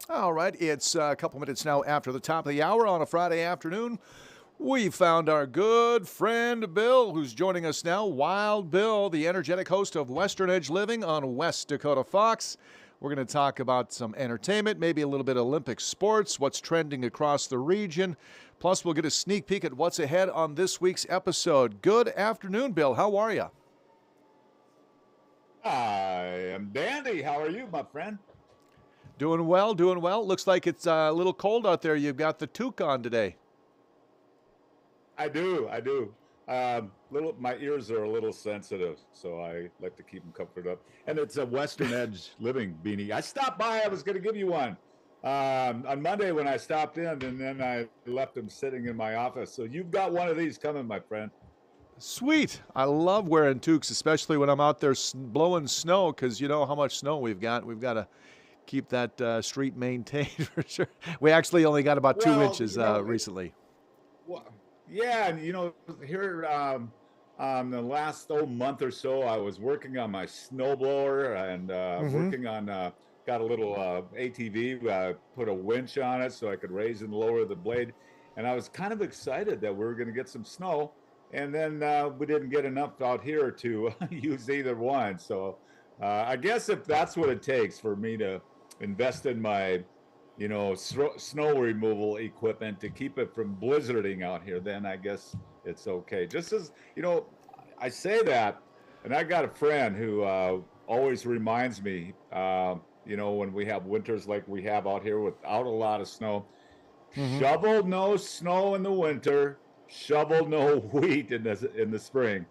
All right, it's a couple minutes now after the top of the hour on a Friday afternoon. We found our good friend Bill, who's joining us now. Wild Bill, the energetic host of Western Edge Living on West Dakota Fox. We're going to talk about some entertainment, maybe a little bit of Olympic sports, what's trending across the region. Plus, we'll get a sneak peek at what's ahead on this week's episode. Good afternoon, Bill. How are you? I am dandy. How are you, my friend? Doing well, doing well. Looks like it's a little cold out there. You've got the toque on today. I do. My ears are a little sensitive, so I like to keep them covered up. And it's a Western Edge Living beanie. I stopped by. I was going to give you one on Monday when I stopped in, and then I left them sitting in my office. So you've got one of these coming, my friend. Sweet. I love wearing toques, especially when I'm out there blowing snow, because you know how much snow we've got. We've got to keep that street maintained for sure. We actually only got about two Well, inches recently. Well, yeah, and here the last month or so, I was working on my snowblower and Mm-hmm. working on got a little ATV. Put a winch on it so I could raise and lower the blade, and I was kind of excited that we were going to get some snow, and then we didn't get enough out here to use either one. So I guess if that's what it takes for me to invest in my snow removal equipment to keep it from blizzarding out here, then I guess it's okay. Just as, I say that, and I got a friend who always reminds me, when we have winters like we have out here without a lot of snow, Mm-hmm. shovel no snow in the winter, shovel no wheat in the spring.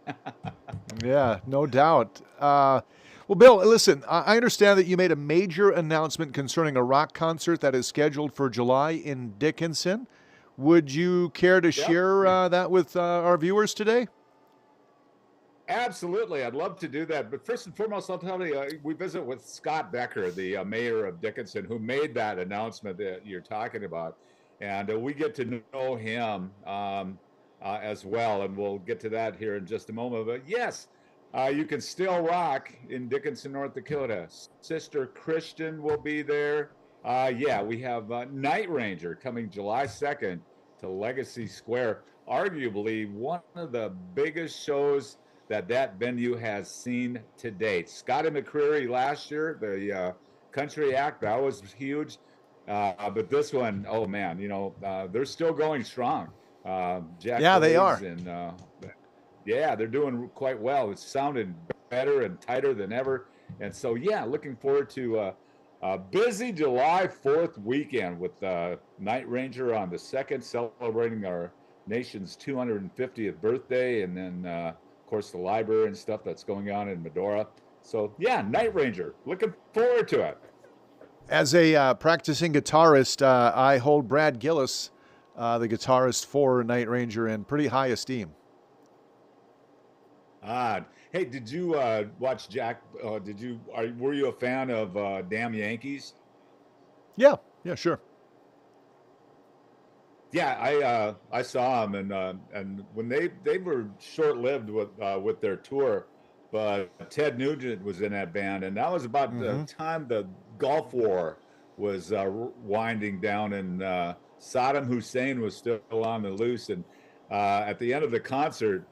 Yeah, no doubt. Well, Bill, listen, I understand that you made a major announcement concerning a rock concert that is scheduled for July in Dickinson. Would you care to Yep. share that with our viewers today? Absolutely, I'd love to do that. But first and foremost, I'll tell you, we visit with Scott Becker, the mayor of Dickinson, who made that announcement that you're talking about, and we get to know him as well, and we'll get to that here in just a moment. But yes, you can still rock in Dickinson, North Dakota. Sister Christian will be there. Yeah, we have Night Ranger coming July 2nd to Legacy Square, arguably one of the biggest shows that venue has seen to date. Scotty McCreery last year, the country act, that was huge. But this one, oh man, they're still going strong. Jack Yeah, they Blades are. and yeah, they're doing quite well. It's sounding better and tighter than ever. And so, yeah, looking forward to a busy July 4th weekend with Night Ranger on the 2nd, celebrating our nation's 250th birthday, and then of course the library and stuff that's going on in Medora. So yeah, Night Ranger, looking forward to it. As a practicing guitarist, I hold Brad Gillis, the guitarist for Night Ranger, in pretty high esteem. Hey, did you watch Jack? Were you a fan of Damn Yankees? Yeah, yeah, sure. Yeah, I saw them, and when they were short lived with their tour, but Ted Nugent was in that band, and that was about the Mm-hmm. time the Gulf War was winding down, and Saddam Hussein was still on the loose, and at the end of the concert,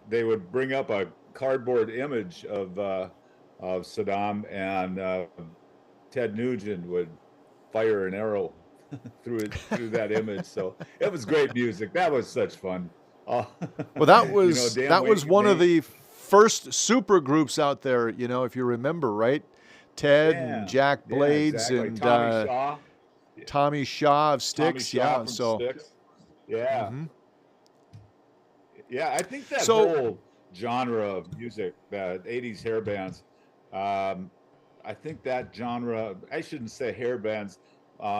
they would bring up a cardboard image of Saddam, and Ted Nugent would fire an arrow through that image. So it was great music. That was such fun. Uh, Well, that was Dan that was Wake, one of the first super groups out there. You know, if you remember, right? Ted and yeah, Jack yeah, Blades exactly. and Tommy Shaw, Tommy Shaw of Tommy Styx. Shaw Yeah. from So, Styx. Yeah, hmm yeah. I think that so whole genre of music, the '80s hair bands, um, I think that genre. I shouldn't say hair bands.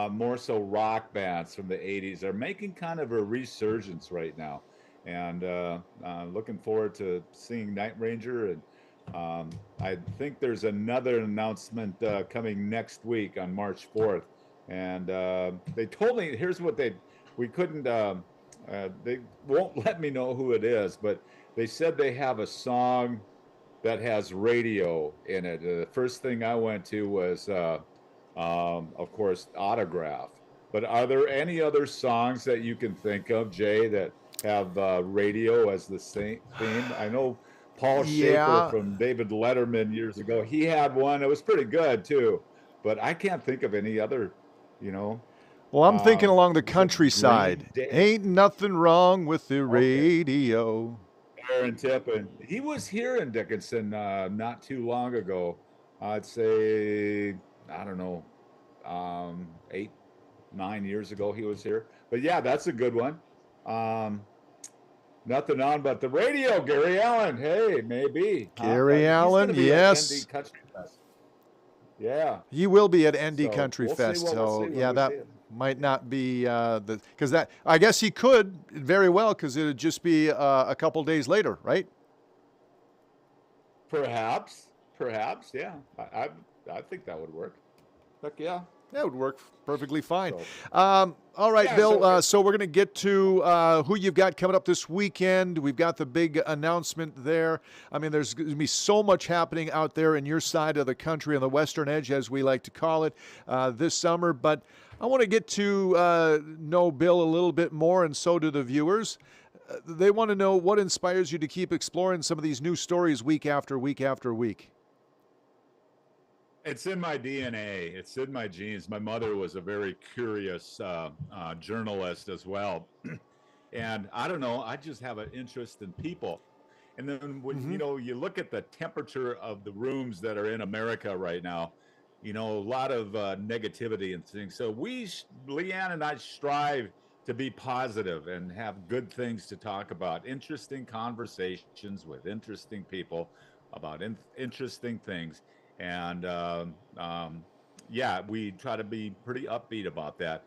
More so rock bands from the '80s are making kind of a resurgence right now, and looking forward to seeing Night Ranger. And I think there's another announcement coming next week on March 4th, and they told me here's what we couldn't they won't let me know who it is, but they said they have a song that has radio in it. The first thing I went to was of course, Autograph. But are there any other songs that you can think of, Jay, that have radio as the same theme? I know Paul Schaefer Yeah. from David Letterman years ago, he had one. It was pretty good too. But I can't think of any other, you know. Well, I'm thinking along the Was it countryside. Green Day? Ain't nothing wrong with the Okay. radio. Aaron Tippin. He was here in Dickinson not too long ago. I'd say, I don't know, 8, 9 years ago he was here. But yeah, that's a good one. Um, Nothing on but the radio, Gary Allen. Hey, maybe. Huh? Gary He's going Allen, to be at ND yes. Country Fest. Yeah. He will be at ND So Country we'll see Fest. what we'll So see when yeah, we see that it. might not be because that I guess he could very well because it would just be a couple days later, right? Perhaps. Perhaps. Yeah. I think that would work. Heck yeah. That would work perfectly fine. So, All right, yeah. Bill. So So we're going to get to who you've got coming up this weekend. We've got the big announcement there. I mean, there's going to be so much happening out there in your side of the country, on the Western Edge, as we like to call it, this summer. But I want to get to know Bill a little bit more, and so do the viewers. They want to know what inspires you to keep exploring some of these new stories week after week after week. it's in my DNA. It's in my genes. My mother was a very curious journalist as well. And I don't know, I just have an interest in people. And then when Mm-hmm. you look at the temperature of the rooms that are in America right now, a lot of negativity and things. So Leanne and I strive to be positive and have good things to talk about, interesting conversations with interesting people about interesting things. And yeah, we try to be pretty upbeat about that.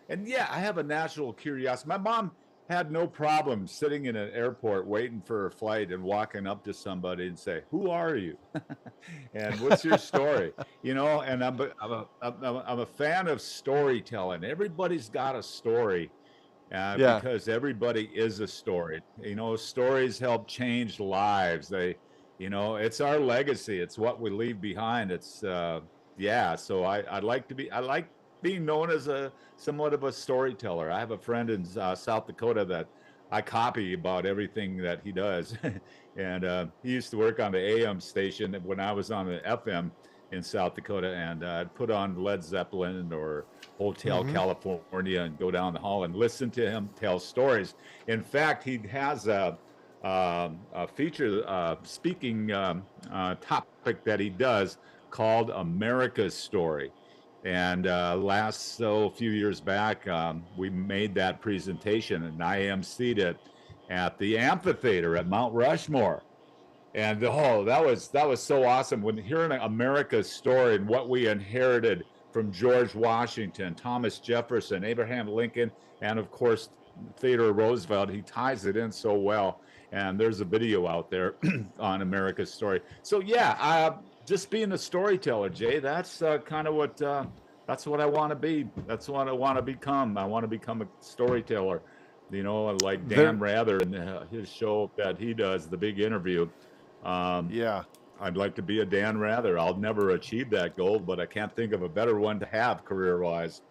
And yeah, I have a natural curiosity. My mom had no problem sitting in an airport waiting for her flight and walking up to somebody and say, "Who are you?" and "What's your story?" And I'm a fan of storytelling. Everybody's got a story Yeah. because everybody is a story. Stories help change lives. It's our legacy. It's what we leave behind. Yeah. So I like being known as a somewhat of a storyteller. I have a friend in South Dakota that I copy about everything that he does, and he used to work on the AM station when I was on the FM in South Dakota, and I'd put on Led Zeppelin or Hotel Mm-hmm. California and go down the hall and listen to him tell stories. In fact, he has a feature speaking topic that he does called America's Story. And a few years back, we made that presentation, and I emceed it at the amphitheater at Mount Rushmore. And that was so awesome when hearing America's story and what we inherited from George Washington, Thomas Jefferson, Abraham Lincoln, and of course Theodore Roosevelt. He ties it in so well. And there's a video out there on America's story. So yeah, just being a storyteller, Jay. That's kind of what that's what I want to be. That's what I want to become. I want to become a storyteller. Like There. Dan Rather and his show that he does, The Big Interview. Um, Yeah. I'd like to be a Dan Rather. I'll never achieve that goal, but I can't think of a better one to have career-wise.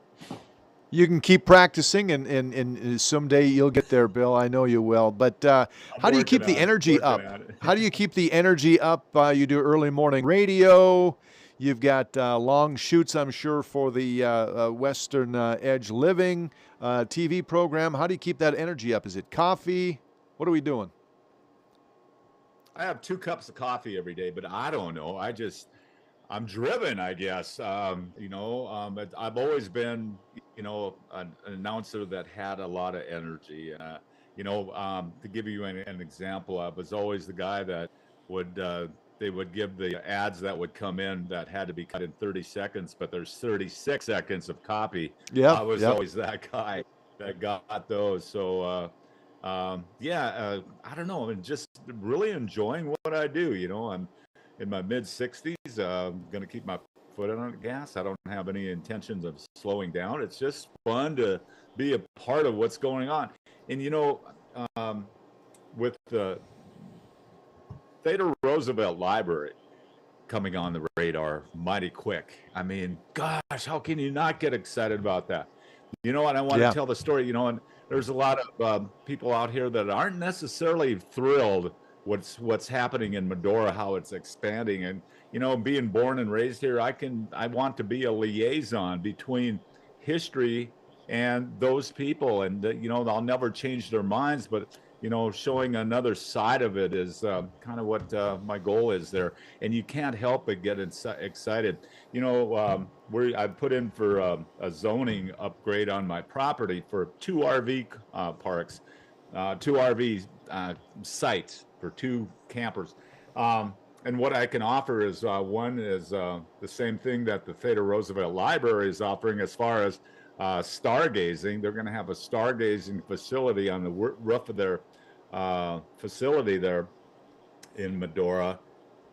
You can keep practicing, and someday you'll get there, Bill. I know you will. But I'm how do you working keep the on it. energy Working up? on it. How do you keep the energy up? You do early morning radio. You've got long shoots, I'm sure, for the Western Edge Living TV program. How do you keep that energy up? Is it coffee? What are we doing? I have 2 cups of coffee every day, but I don't know. I'm driven, I guess. I've always been, an announcer that had a lot of energy. To give you an example, I was always the guy that they would give the ads that would come in that had to be cut in 30 seconds, but there's 36 seconds of copy. I Yep. was Yep. always that guy that got those. So, I don't know. I'm just really enjoying what I do. I'm in my mid 60s. I'm going to keep my foot on the gas. I don't have any intentions of slowing down. It's just fun to be a part of what's going on. And, with the Theodore Roosevelt Library, coming on the radar mighty quick. I mean, gosh, how can you not get excited about that? You know what? I want to tell the story, you know, and there's a lot of people out here that aren't necessarily thrilled what's happening in Medora, how it's expanding. And, you know, being born and raised here, I want to be a liaison between history and those people. And, you know, I'll never change their minds, but, you know, showing another side of it is kind of what my goal is there. And you can't help but get excited. You know, I put in for a zoning upgrade on my property for 2 RV parks, 2 RV sites for 2 campers. And what I can offer is one is the same thing that the Theodore Roosevelt Library is offering as far as stargazing. They're going to have a stargazing facility on the roof of their facility there in Medora.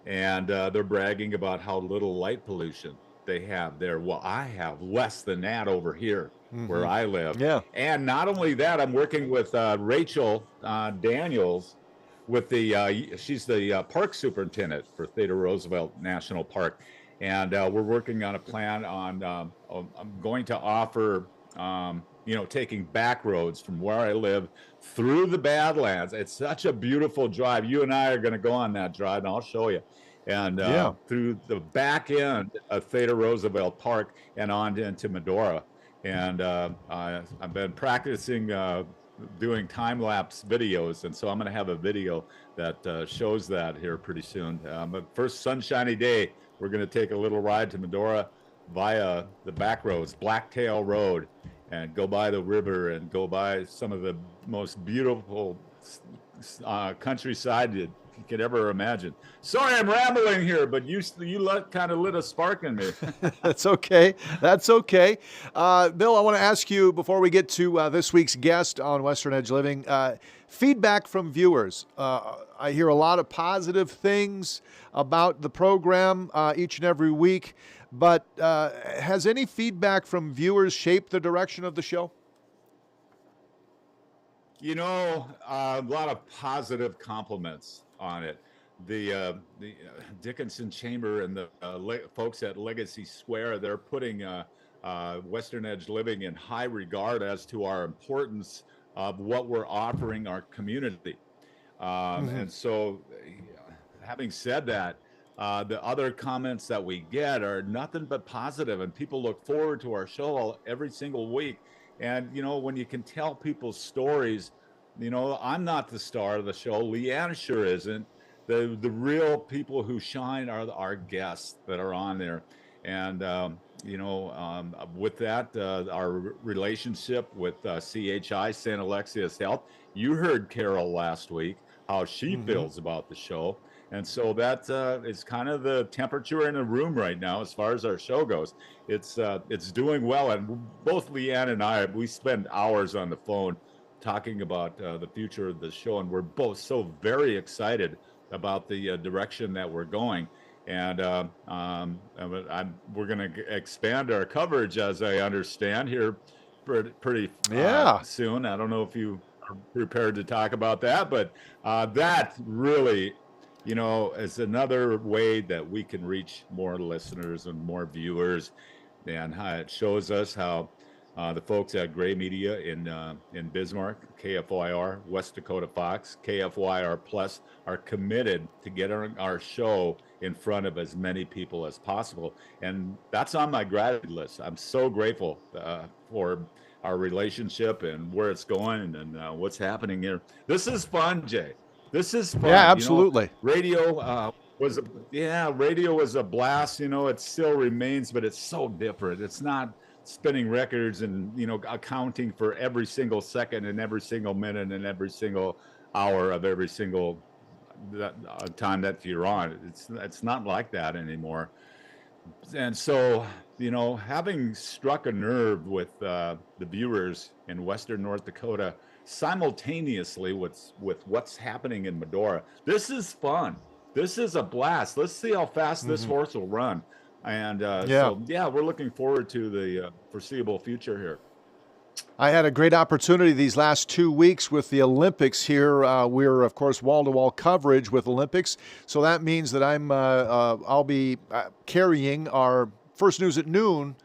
And they're bragging about how little light pollution they have there. Well, I have less than that over here where I live. Yeah. And not only that, I'm working with Rachel Daniels with she's the park superintendent for Theodore Roosevelt National Park. And we're working on a plan on, I'm going to offer, you know, taking back roads from where I live through the Badlands. It's such a beautiful drive. You and I are going to go on that drive, and I'll show you. And through the back end of Theodore Roosevelt Park and on into Medora. And I've been practicing doing time-lapse videos, and so I'm going to have a video that shows that here pretty soon. But first sunshiny day, we're going to take a little ride to Medora via the back roads, Blacktail Road, and go by the river and go by some of the most beautiful countryside you could ever imagine. Sorry, I'm rambling here, but you kind of lit a spark in me. That's okay. That's okay. Bill, I want to ask you before we get to this week's guest on Western Edge Living, feedback from viewers. I hear a lot of positive things about the program each and every week, but has any feedback from viewers shaped the direction of the show? You know, a lot of positive compliments on it. The Dickinson Chamber and the folks at Legacy Square, they're putting Western Edge Living in high regard as to our importance of what we're offering our community. And so, having said that, the other comments that we get are nothing but positive, and people look forward to our show every single week. And, you know, when you can tell people's stories, you know, I'm not the star of the show. Leanne sure isn't. The real people who shine are our guests that are on there. And, you know, with that, our relationship with CHI, St. Alexius Health, you heard Carol last week, how she feels about the show. And so that is kind of the temperature in the room right now as far as our show goes. It's doing well. And both Leanne and I, we spend hours on the phone talking about the future of the show. And we're both so very excited about the direction that we're going. And we're going to expand our coverage, as I understand, here pretty soon. I don't know if you are prepared to talk about that, but that really, you know, is another way that we can reach more listeners and more viewers. And it shows us how the folks at Gray Media in Bismarck, KFYR, West Dakota Fox, KFYR Plus are committed to getting our show in front of as many people as possible. And that's on my gratitude list. I'm so grateful for our relationship and where it's going and what's happening here. This is fun, Jay. This is fun. Yeah, absolutely. You know, radio was a blast. You know, it still remains, but it's so different. It's not spinning records and, you know, accounting for every single second and every single minute and every single hour of every single time that you're on. It's not like that anymore. And so, you know, having struck a nerve with the viewers in Western North Dakota simultaneously with what's happening in Medora, this is fun. This is a blast. Let's see how fast this horse will run. And so, we're looking forward to the foreseeable future here. I had a great opportunity these last 2 weeks with the Olympics here. We're, of course, wall-to-wall coverage with Olympics. So that means that I'll be carrying our First News at Noon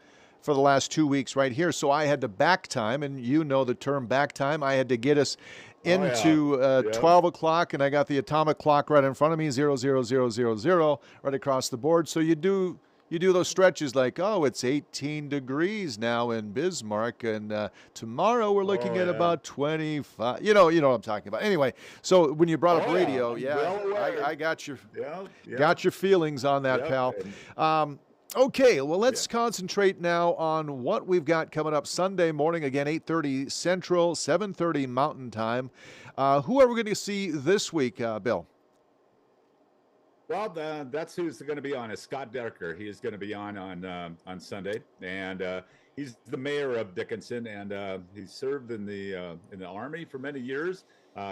for the last 2 weeks right here. So I had to back time, and you know the term back time. I had to get us Oh yeah, into yeah. 12 o'clock, and I got the atomic clock right in front of me, 00000, right across the board. So you do those stretches like, oh, it's 18 degrees now in Bismarck, and tomorrow we're looking Oh at yeah. about 25. You know what I'm talking about. Anyway, so when you brought up Oh yeah. radio, I'm yeah, well aware. I got your Yeah, yeah, got your feelings on that, yep. pal. And Okay, well, yeah. let's concentrate now on what we've got coming up Sunday morning. Again, 8:30 Central, 7:30 Mountain Time. Who are we going to see this week, Bill? Well, that's who's going to be on. Is Scott Decker. He is going to be on Sunday, and he's the mayor of Dickinson, and he served in the Army for many years.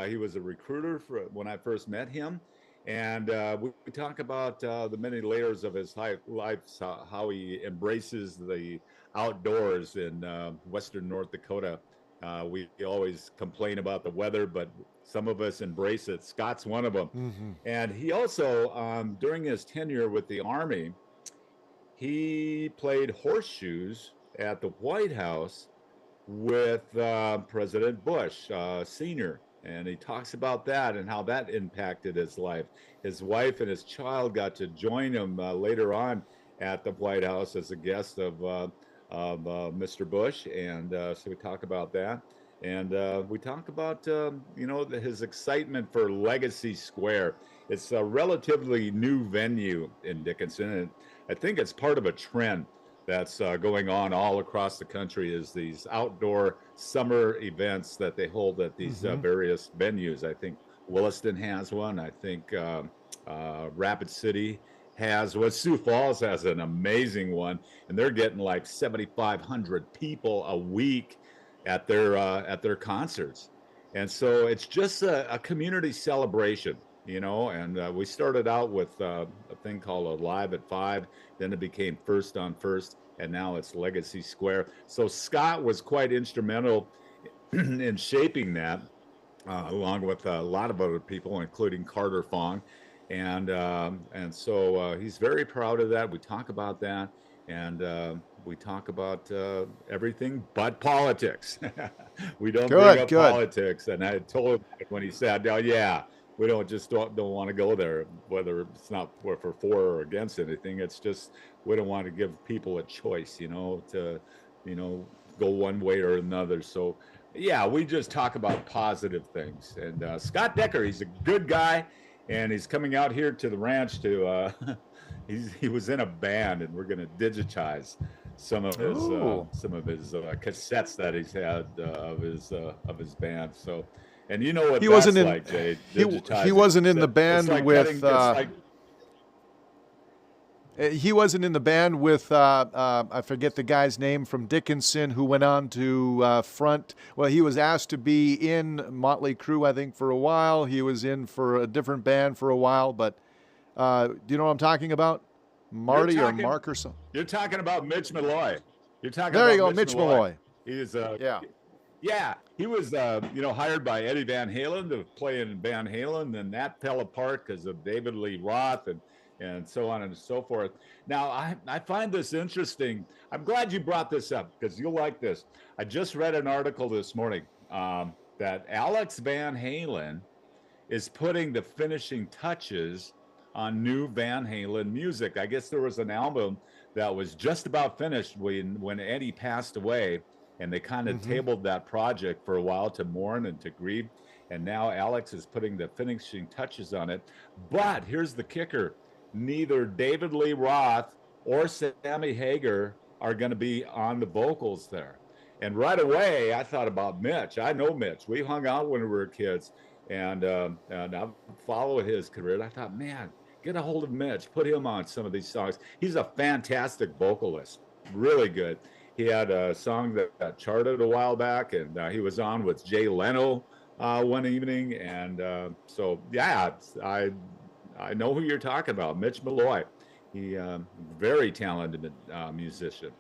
He was a recruiter for when I first met him, and we talk about the many layers of his life, how he embraces the outdoors in western North Dakota. We always complain about the weather, but some of us embrace it. Scott's one of them. Mm-hmm. And he also, during his tenure with the Army, he played horseshoes at the White House with President Bush Sr. And he talks about that and how that impacted his life. His wife and his child got to join him later on at the White House as a guest of Mr. Bush. And so we talk about that. And we talk about, his excitement for Legacy Square. It's a relatively new venue in Dickinson. And I think it's part of a trend that's going on all across the country is these outdoor summer events that they hold at these various venues. I think Williston has one. I think Rapid City has one. Sioux Falls has an amazing one, and they're getting like 7,500 people a week at their concerts. And so it's just a community celebration, and we started out with a thing called Live at 5, then it became First on First, and now it's Legacy Square. So Scott was quite instrumental in shaping that, along with a lot of other people, including Carter Fong. And so he's very proud of that. We talk about that, and we talk about everything but politics. We don't bring up politics. And I told him when he said, "Oh yeah, we don't want to go there, whether it's not for or against anything. It's just we don't want to give people a choice, to go one way or another." So yeah, we just talk about positive things. And Scott Decker, he's a good guy, and he's coming out here to the ranch to. He was in a band, and we're going to digitize some of his cassettes that he's had of his band. So, and you know what that's like, Jay. He wasn't in the band with. He wasn't in the band with I forget the guy's name from Dickinson who went on to front. Well, he was asked to be in Motley Crue, I think, for a while. He was in for a different band for a while, but do you know what I'm talking about? Marty or Mark or something? You're talking about Mitch Malloy. There you go, Mitch Malloy. He's yeah. He was hired by Eddie Van Halen to play in Van Halen, and that fell apart because of David Lee Roth and so on and so forth. Now, I find this interesting. I'm glad you brought this up because you'll like this. I just read an article this morning that Alex Van Halen is putting the finishing touches on new Van Halen music. I guess there was an album that was just about finished when Eddie passed away, and they kind of tabled that project for a while to mourn and to grieve. And now Alex is putting the finishing touches on it. But here's the kicker. Neither David Lee Roth or Sammy Hagar are going to be on the vocals there. And right away, I thought about Mitch. I know Mitch. We hung out when we were kids, and I followed his career. I thought, man, get a hold of Mitch. Put him on some of these songs. He's a fantastic vocalist. Really good. He had a song that charted a while back, and he was on with Jay Leno one evening. And so, yeah, I know who you're talking about, Mitch Malloy. He very talented musician.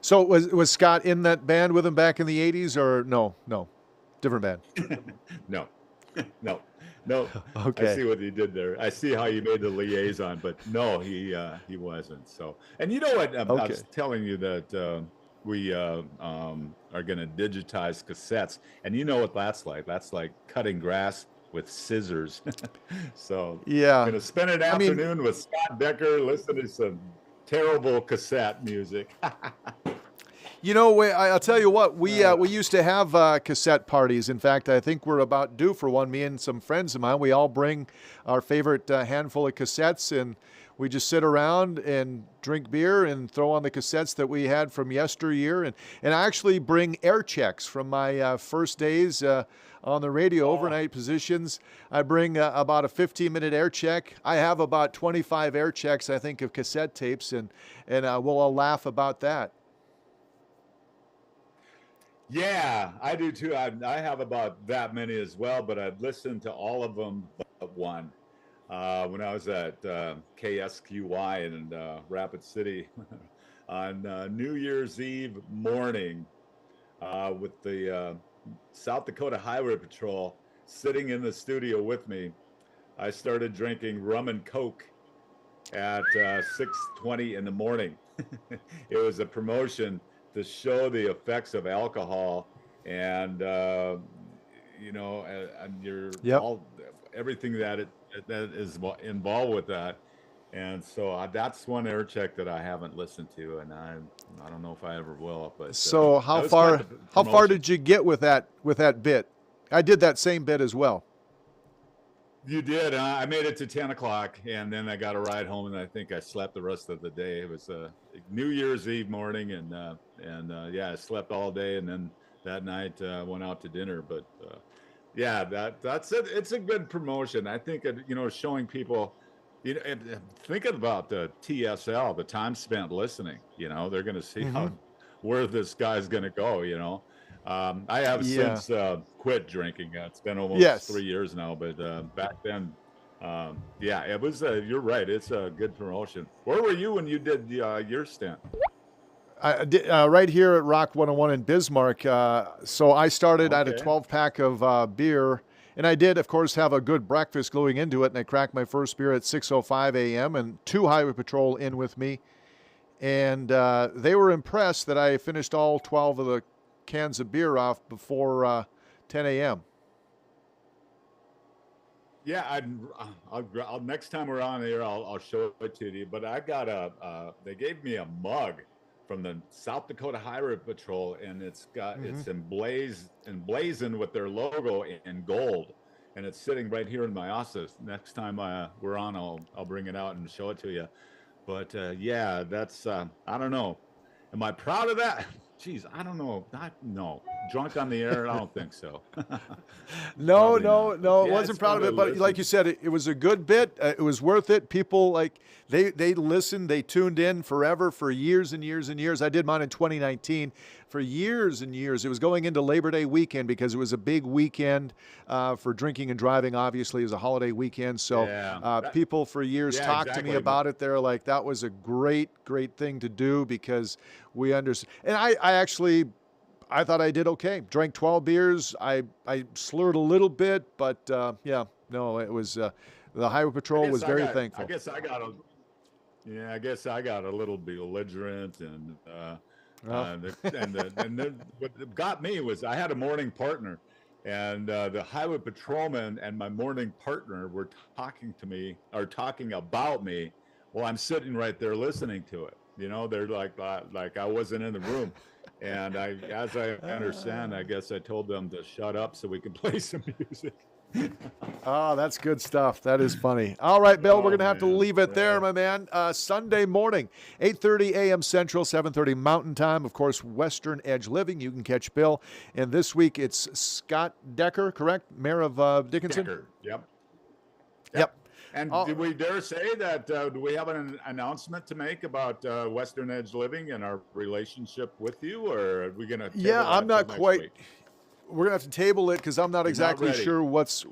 So was Scott in that band with him back in the 80s or no? No. Different band. No, no, no. I Okay. see what you did there. I see how you made the liaison, but no, he wasn't. So, and you know what? I Okay. was telling you that we are going to digitize cassettes, and you know what that's like. That's like cutting grass with scissors. So, Yeah. going to spend an I mean, afternoon with Scott Decker, listening to some terrible cassette music. you know, I'll tell you what, we used to have cassette parties. In fact, I think we're about due for one. Me and some friends of mine, we all bring our favorite handful of cassettes, and we just sit around and drink beer and throw on the cassettes that we had from yesteryear. And I actually bring air checks from my first days on the radio, overnight positions. I bring about a 15-minute air check. I have about 25 air checks, I think, of cassette tapes, and we'll all laugh about that. Yeah, I do too. I have about that many as well, but I've listened to all of them but one. When I was at KSQY in Rapid City on New Year's Eve morning with the South Dakota Highway Patrol sitting in the studio with me, I started drinking rum and Coke at 6:20 in the morning. It was a promotion to show the effects of alcohol and and your everything that is involved with that. And so that's one air check that I haven't listened to, and I don't know if I ever will. But so how far did you get with that bit? I did that same bit as well. You did. I made it to 10 o'clock, and then I got a ride home, and I think I slept the rest of the day. It was New Year's Eve morning, and I slept all day, and then that night went out to dinner. But that's it. It's a good promotion. I think showing people, thinking about the TSL, the time spent listening. They're going to see where this guy's going to go. I have since quit drinking. It's been almost 3 years now, but back then, it was. You're right. It's a good promotion. Where were you when you did your stint? I did right here at Rock 101 in Bismarck. So I started. I had a 12-pack of beer, and I did, of course, have a good breakfast going into it. And I cracked my first beer at 6:05 a.m. and 2 Highway Patrol in with me, and they were impressed that I finished all 12 of the cans of beer off before 10 a.m. Yeah, I'll next time we're on here, I'll show it to you. But I got they gave me a mug from the South Dakota Highway Patrol, and it's got it's emblazoned with their logo in gold, and it's sitting right here in my office. Next time we're on, I'll bring it out and show it to you. But that's I don't know. Am I proud of that? Geez, I don't know. No. Drunk on the air? I don't think so. No. I wasn't proud of it, but like you said, it was a good bit. It was worth it. People they listened, they tuned in forever for years and years and years. I did mine in 2019 for years and years. It was going into Labor Day weekend because it was a big weekend for drinking and driving. Obviously, it was a holiday weekend, so people for years talked to me about it. They're like, that was a great thing to do because we understand. And I thought I did okay. Drank 12 beers. I slurred a little bit, but it was the Highway Patrol was very thankful. I guess I got a little belligerent, and what got me was I had a morning partner, and the Highway Patrolman and my morning partner were talking about me while I'm sitting right there listening to it. They're like I wasn't in the room. And as I understand, I guess I told them to shut up so we could play some music. Oh, that's good stuff. That is funny. All right, Bill, we're going to have to leave it there, my man. Sunday morning, 8:30 a.m. Central, 7:30 Mountain Time. Of course, Western Edge Living. You can catch Bill. And this week, it's Scott Decker, correct? Mayor of Dickinson? Decker, yep. And did we dare say that, do we have an announcement to make about Western Edge Living and our relationship with you, or are we going to I'm not quite. We're going to have to table it because I'm not exactly sure what's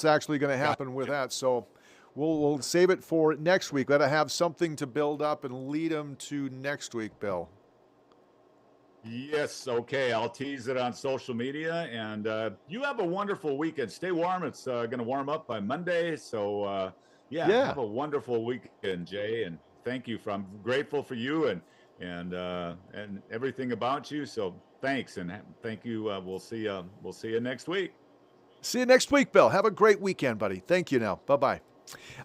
actually going to happen with that. So we'll save it for next week. Got to have something to build up and lead them to next week, Bill. Yes, okay. I'll tease it on social media, and you have a wonderful weekend. Stay warm. It's going to warm up by Monday, so yeah, Yeah. have a wonderful weekend, Jay. And thank you. I'm grateful for you and everything about you. So thanks and thank you. We'll see. We'll see you next week. See you next week, Bill. Have a great weekend, buddy. Thank you now. Bye-bye.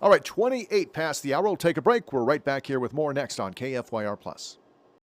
All right, 28 past the hour. We'll take a break. We're right back here with more next on KFYR Plus.